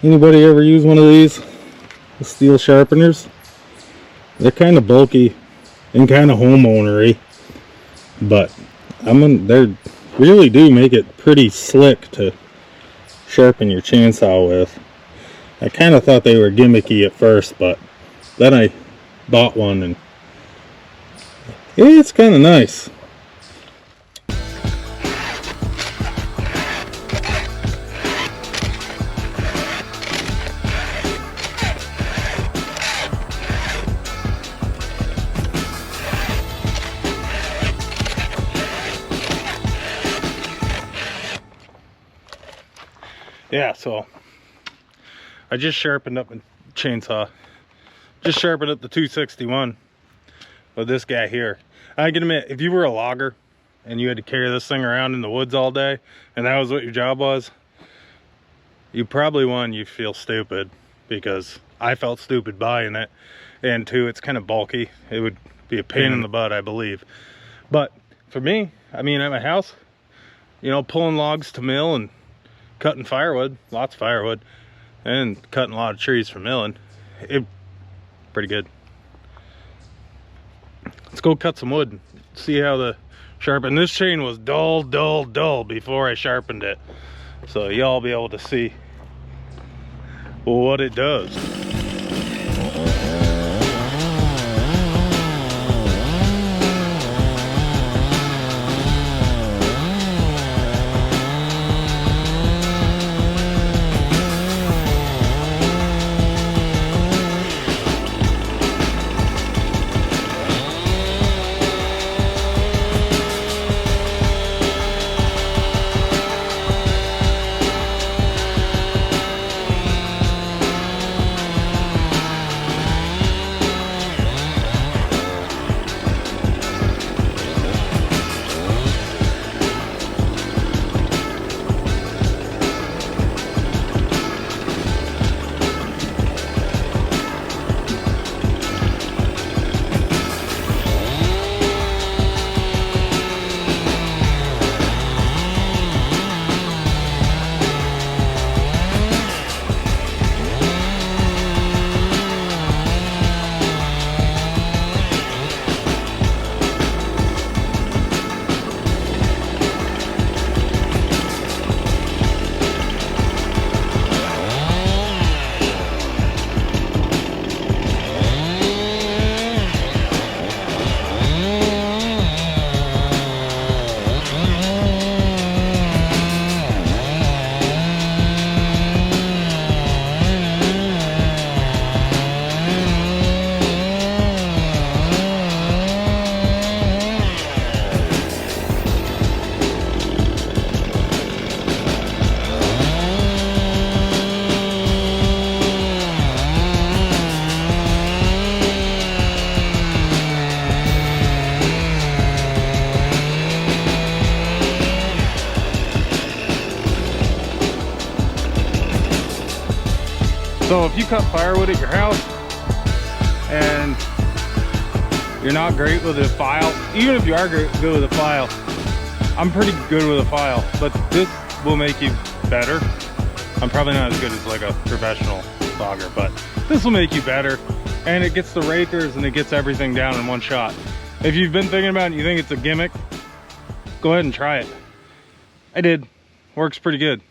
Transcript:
Anybody ever use one of these? The STIHL sharpeners? They're kind of bulky and kind of homeownery, but they really do make it pretty slick to sharpen your chainsaw with. I kind of thought they were gimmicky at first, but then I bought one and it's kind of nice. Yeah, so I just sharpened up a chainsaw. Just sharpened up the 261 with this guy here. I can admit, if you were a logger and you had to carry this thing around in the woods all day and that was what your job was, you probably, one, you feel stupid, because I felt stupid buying it, and two, it's kind of bulky. It would be a pain in the butt, I believe. But for me, I mean, at my house, you know, pulling logs to mill and cutting firewood, lots of firewood, and cutting a lot of trees for milling, pretty good. Let's go cut some wood and see how the sharpen. This chain was dull before I sharpened it, so y'all be able to see what it does. So if you cut firewood at your house and you're not great with a file, even if you are good with a file, I'm pretty good with a file, but this will make you better. I'm probably not as good as like a professional logger, but this will make you better, and it gets the rakers and it gets everything down in one shot. If you've been thinking about it and you think it's a gimmick, go ahead and try it. I did. Works pretty good.